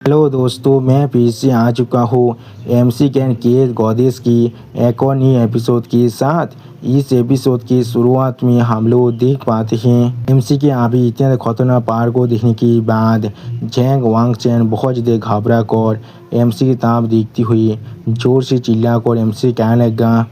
Hello दोस्तों, मैं फिर से आ चुका हूँ एमसी कैन के गॉडेस की एक और नई एपिसोड के साथ। इस एपिसोड की शुरुआत में हम लोग देख पाते हैं एमसी के अभी इतने खतरनाक पहाड़ को देखने के बाद जैंग वांगचैन बहुत ज़्यादा घबरा कर एमसी की तरफ देखती हुई जोर से चिल्ला कर एमसी कहने लगा,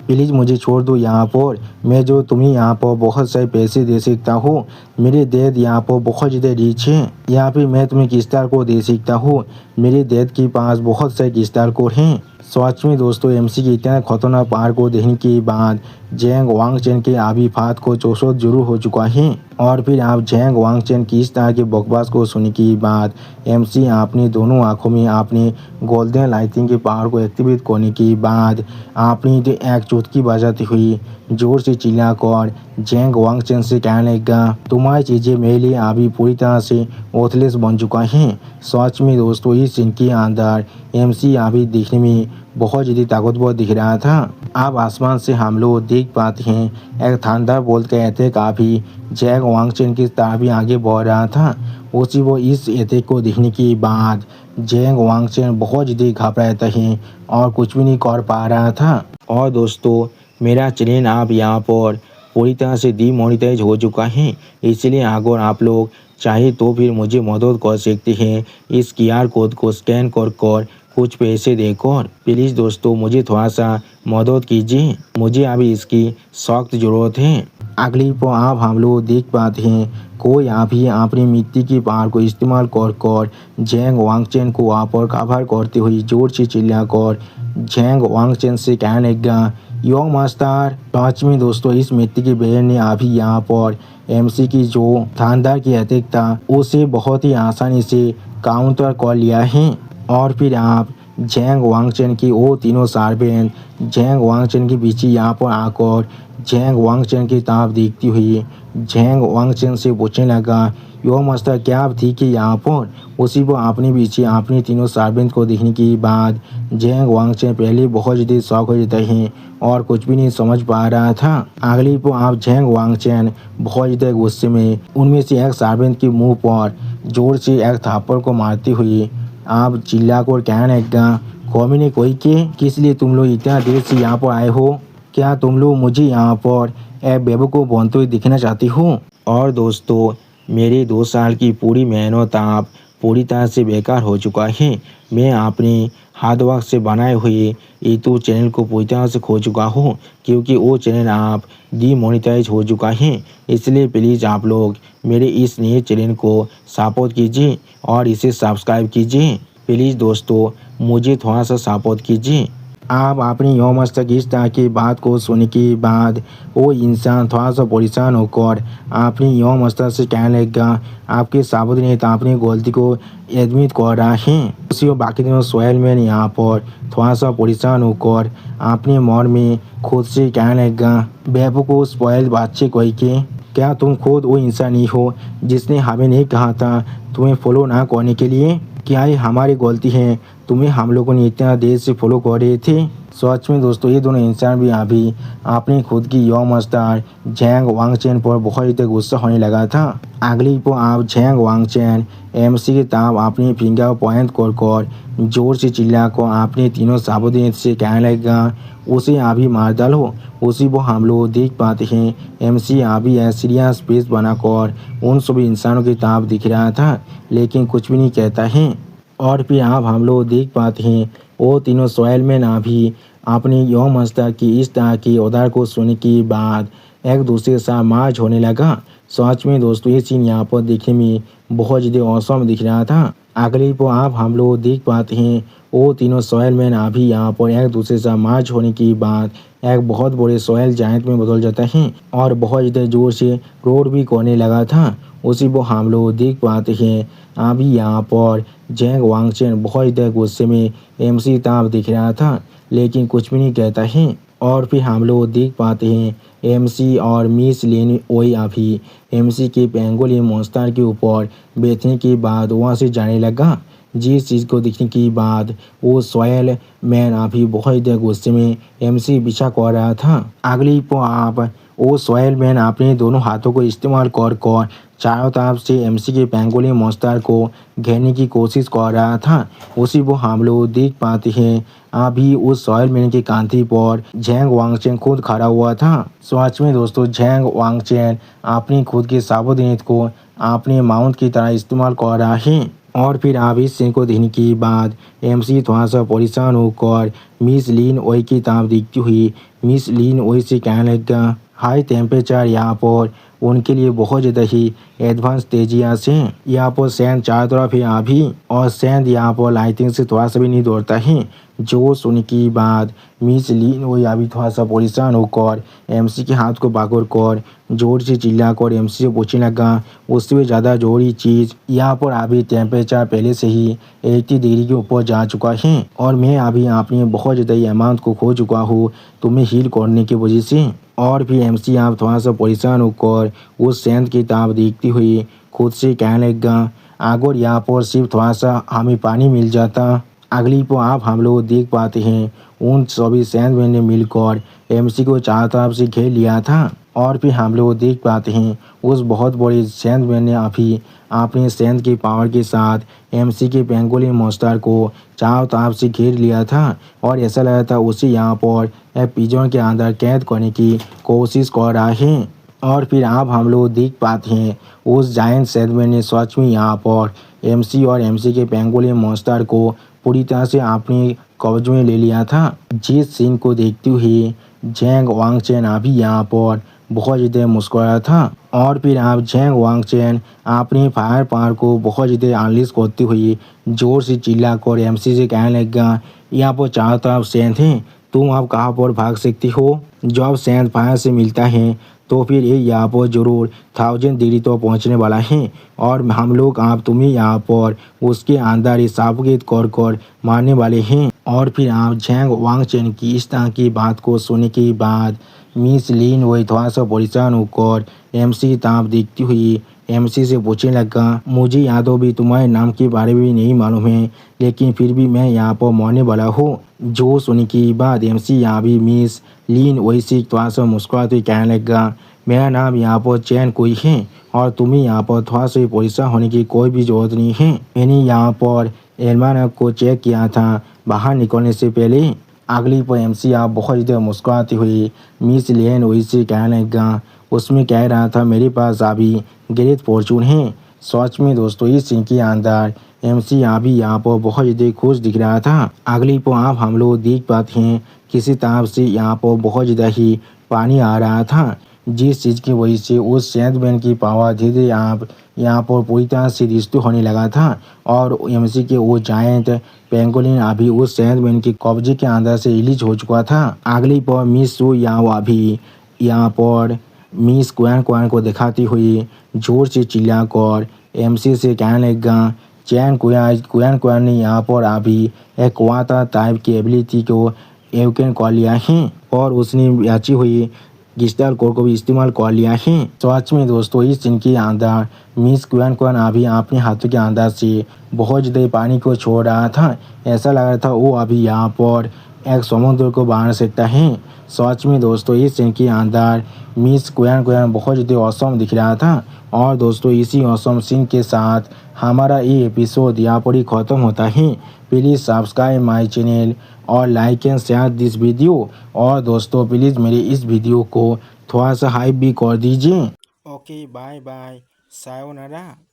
प्लीज़ मुझे छोड़ दो यहाँ पर। मैं जो तुम्हें यहाँ पर बहुत सारे पैसे दे सकता हूँ। मेरे डैड यहाँ पर बहुत ज़्यादा रिच है। यहाँ पे मैं तुम्हें किस्तार को दे सकता हूँ। मेरे डैड के पास बहुत सारे किस्तार को हैं। सच में दोस्तों, एमसी के इतना खतरनाक पहाड़ को देखने के बाद जैंग वांगचैन के आबी फात को चौसठ जरूर हो चुका है। और फिर आप जैंग वांगचैन की इस तरह के बकवास को सुनने के बाद एमसी अपनी दोनों आंखों में अपने गोल्डन लाइटिंग के पावर को एक्टिवेट करने के बाद अपनी एक चुटकी बजाती हुई जोर से चिल्लाकर जैंग वांगचैन से कहने लगा, तुम्हारी चीज़ें मेरे लिए अभी पूरी तरह से ओथलेस बन चुका है। सच में दोस्तों, इस सीन के अंदर एमसी अभी देखने में बहुत ज़्यादा ताकतवर दिख रहा था। अब आसमान से हम लोग देख पाते हैं एक थंडर बोल्ट का अटैक अभी जैंग वांगचैन की तरफ भी आगे बढ़ रहा था। उसी वो इस अटैक को देखने के बाद जैंग वांगचैन बहुत ज़्यादा घबराता है और कुछ भी नहीं कर पा रहा था। और दोस्तों, मेरा चैनल अब यहाँ पर पूरी तरह से डीमोनेटाइज हो चुका है, इसलिए अगर आप लोग चाहे तो फिर मुझे मदद कर सकते हैं। इस क्यूआर कोड को स्कैन कर कुछ पैसे देकर प्लीज़ दोस्तों मुझे थोड़ा सा मदद कीजिए। मुझे अभी इसकी सख्त ज़रूरत है। अगली पर आप हम लोग देख पाते हैं कोई अभी अपनी मिट्टी की पावर को इस्तेमाल कर जैंग वांगचैन को वहाँ पर कवर करते हुए जोर से चिल्लाकर जैंग वांगचैन से कहने लगा, यो मास्टर। सच में दोस्तों, इस मिट्टी के बेर ने अभी यहाँ पर एमसी की जो थंडर की अटैक था उसे बहुत ही आसानी से काउंटर कर लिया है। और फिर आप जैंग वांगचैन की वो तीनों सर्वेंट जैंग वांगचैन के पीछे यहाँ पर आकर जैंग वांगचैन की तरफ देखती हुई जैंग वांगचैन से पूछने लगा, यो मास्टर क्या आप ठीक है यहाँ पर। उसी पर अपने पीछे अपने तीनों सर्वेंट को देखने के बाद जैंग वांगचैन पहले बहुत ज़्यादा शौक हो जाते हैं और कुछ भी नहीं समझ पा रहा था। अगली पर आप जैंग वांगचैन बहुत ज़्यादा गुस्से में उनमें से एक सर्वेंट के मुंह पर जोर से एक थप्पड़ को मारती हुई आप चिल्ला कर कहने लगा, कौमी ने कोई के किस लिए तुम लोग इतना देर से यहाँ पर आए हो। क्या तुम लोग मुझे यहाँ पर एक बेवकूफ़ बनते हुए दिखना चाहती हो। और दोस्तों, मेरी 2 साल की पूरी मेहनत आप पूरी तरह से बेकार हो चुका है। मैं अपने हार्ड वर्क से बनाए हुए यूट्यूब चैनल को पूरी तरह से खो चुका हूँ, क्योंकि वो चैनल आप डीमोनेटाइज हो चुका है। इसलिए प्लीज़ आप लोग मेरे इस नए चैनल को सपोर्ट कीजिए और इसे सब्सक्राइब कीजिए। प्लीज़ दोस्तों मुझे थोड़ा सा सपोर्ट कीजिए। आप अपनी योमस्त की इस तरह की बात को सुनने के बाद वो इंसान थोड़ा सा परेशान होकर अपनी योमस्त से कहने लगा, आपके साबुत ने तो अपनी गलती को एडमिट कर रहा है। उसी बाकी दिनों सोहेल मैन यहाँ पर थोड़ा सा परेशान होकर अपने मन में खुद से कहने लगा, बेवकूफ़ स्पॉइल बच्चे कोई के, क्या तुम खुद वो इंसान ही हो जिसने हमें नहीं कहा था तुम्हें फॉलो ना करने के लिए। क्या ये हमारी गलती है तुम्हें हम लोगों ने इतना देर से फॉलो कर रहे थे। सच में दोस्तों, ये दोनों इंसान भी अभी अपनी खुद की योम स्टार जैंग वांगचैन पर बहुत ज़्यादा गुस्सा होने लगा था। अगली पर आप जैंग वांगचैन एमसी के ताब अपनी फिंगर पॉइंट कर जोर से चिल्लाकर अपने तीनों साबुद्दीन से कहने लगा, उसे अभी मार डालो। उसी को हम लोग देख पाते हैं एमसी अभी सीरियस फेस बनाकर उन सभी इंसानों की ताब दिख रहा था, लेकिन कुछ भी नहीं कहता है। और फिर आप हम लोग देख पाते हैं वो तीनों सोहेल मैन अभी अपनी योम स्टार की इस तरह की उदार को सुनने के बाद एक दूसरे के साथ मार्च होने लगा। सच में दोस्तों, ये सीन यहाँ पर देखने में बहुत ज़्यादा औसम दिख रहा था। अगली पर आप हम लोग देख पाते हैं वो तीनों सोहेल मैन अभी यहाँ पर एक दूसरे से मार्च होने के बाद एक बहुत बड़े सोहेल जायंट में बदल जाता है और बहुत ज़्यादा जोर से रोड भी करने लगा था। उसी को हम लोग देख पाते हैं अभी यहाँ पर जैंग वांगचैन बहुत ज़्यादा गुस्से में एमसी ताब दिख रहा था, लेकिन कुछ भी नहीं कहता है। और फिर हम लोग देख पाते हैं एमसी और मिस लेनी ओई अभी एमसी के पेंगोलिन मॉन्स्टर के ऊपर बैठने के बाद वहाँ से जाने लगा। जिस चीज़ को देखने के बाद वो सोहेल मैन अभी बहुत ज़्यादा गुस्से में एमसी पीछा कर रहा था। अगली पर आप वो सोहेल मैन अपने दोनों हाथों को इस्तेमाल कर चारों तरफ से एमसी के पेंगोलिन मॉन्स्टर को घेरने की कोशिश कर रहा था। उसी वो हम लोग देख पाते हैं अभी उस सोहेल मैन की कांधी पर झैंग वांगचैन खुद खड़ा हुआ था। सच में दोस्तों झैंग वांगचैन अपनी खुद की सावधानी को अपने माउंट की तरह इस्तेमाल कर रहा है। और फिर आप इस सीन को देखने के बाद एमसी थोड़ा सा परेशान होकर मिस लिन ओई की तरफ देखती हुई मिस लिन ओई से कहने लगा, हाई टेम्परेचर यहाँ पर उनके लिए बहुत ज़्यादा ही एडवांस तेजिया से यहाँ पर सैंड चारों तरफ है अभी, और सैंड यहाँ पर लाइटिंग से थोड़ा सा भी नहीं दौड़ता है। जो सुनने के बाद मिस लिन ओई अभी थोड़ा सा परेशान होकर एमसी के हाथ को पकड़ कर जोर से चिल्लाकर एमसी से पूछने लगा, उससे भी ज़्यादा जोरी चीज़ यहाँ पर अभी टेम्परेचर पहले से ही 80 डिग्री के ऊपर जा चुका है और मैं अभी अपनी बहुत ज़्यादा अमाउंट को खो चुका हूँ तुम्हें हील करने की वजह से। और फिर एमसी आप थोड़ा सा परेशान होकर उस सैंड की तरफ देखती हुई खुद से कहने लगा, अगर यहाँ पर सिर्फ थोड़ा सा हमें पानी मिल जाता। अगली को आप हम लोग देख पाते हैं उन सभी सैंडमैन ने मिलकर एमसी को चारों तरफ से घेर लिया था। और फिर हम लोग देख पाते हैं उस बहुत बड़े सैंडमैन ने अभी अपने सैंड के पावर के साथ एमसी के पेंगोलिन मॉन्स्टर को चारों तरफ से घेर लिया था और ऐसा लगा था उसे यहाँ पर पिजन के अंदर कैद करने की कोशिश कर रहा है। और फिर आप हम लोग देख पाते हैं उस जायंट सैंडमैन ने सच में यहाँ पर एमसी और एमसी के पेंगोलिन मॉन्स्टर को पूरी तरह से अपने कब्जे में ले लिया था। जिस सीन को देखते हुए झैंग वांगचैन अभी यहाँ पर बहुत ज़्यादा मुस्कुराया था। और फिर आप झैंग वांगचैन अपने फायर पावर को बहुत ज़्यादा अनलीश करते हुए जोर से चिल्लाकर एमसी से कहने लगा, यहाँ पर चारों तरफ सैंड है, तुम आप कहाँ पर भाग सकती हो। जब सैंड फायर से मिलता है तो फिर ये यहाँ पर जरूर 1000 डिग्री तो पहुँचने वाला है और हम लोग आप तुम्हें यहाँ पर उसके अंदर ही साफगेट कर मारने वाले हैं। और फिर आप झैंग वांगचैन की इस तरह की बात को सुनने के बाद मिस लिन वही थोड़ा सा परेशान होकर एमसी की तरफ देखती हुई एमसी से पूछने लगा, मुझे यहाँ तो भी तुम्हारे नाम के बारे में नहीं मालूम है लेकिन फिर भी मैं यहाँ पर मरने वाला हूँ। जो सुनने के बाद एमसी यहाँ भी मिस लिन वही से थोड़ा सा मुस्कुराते कहने लगा, मेरा नाम यहाँ पर चैन कोई है और तुम्हें यहाँ पर थोड़ा सा परेशान होने की कोई भी ज़रूरत नहीं है। मैंने यहाँ पर एलमान को चेक किया था बाहर निकलने से पहले। अगली पर एमसी आप बहुत ज़्यादा मुस्कुराती हुई मिस लिन वही से कहने लगा, उसमें कह रहा था मेरे पास अभी ग्रेट फॉर्चून है। सच में दोस्तों इस सीन के अंदर एमसी अभी यहाँ पर बहुत ज़्यादा खुश दिख रहा था। अगली पर आप हम लोग देख पाते हैं किसी तरफ से यहाँ पर बहुत ज़्यादा ही पानी आ रहा था जिस चीज़ की वजह से उस सैंडमैन की पावर धीरे धीरे आप यहाँ पर पूरी तरह से रिस्टोर होने लगा था और एमसी के वो जायंट पेंगोलिन अभी उस सैंडमैन के कब्जे के अंदर से रिलीज हो चुका था। अगली पर मिस सू यहाँ अभी यहाँ पर मिस क्वान को दिखाती हुई जोर से चिल्लाकर एमसी से कहने लगा, चैन क्वान ने यहाँ पर अभी एक वाता टाइप की एबिलिटी को एवकेन कर लिया है और उसने बची हुई क्रिस्टल कोर को भी इस्तेमाल कर लिया है। सच में दोस्तों इस सीन के अंदर मिस क्वान अभी अपने हाथों के अंदर से बहुत ज़्यादा पानी को छोड़ रहा था। ऐसा लग रहा था वो अभी यहाँ पर एक समुद्र को बांध सकता है। सच में दोस्तों इस सीन के अंदर मिस क्वान बहुत ज़्यादा औसम दिख रहा था। और दोस्तों इसी औसम सीन के साथ हमारा ये एपिसोड यहाँ पर ही ख़त्म होता है। प्लीज़ सब्सक्राइब माय चैनल और like and share this video. और दोस्तों प्लीज़ मेरे इस वीडियो को थोड़ा सा हाइप भी कर दीजिए। Okay bye bye sayonara.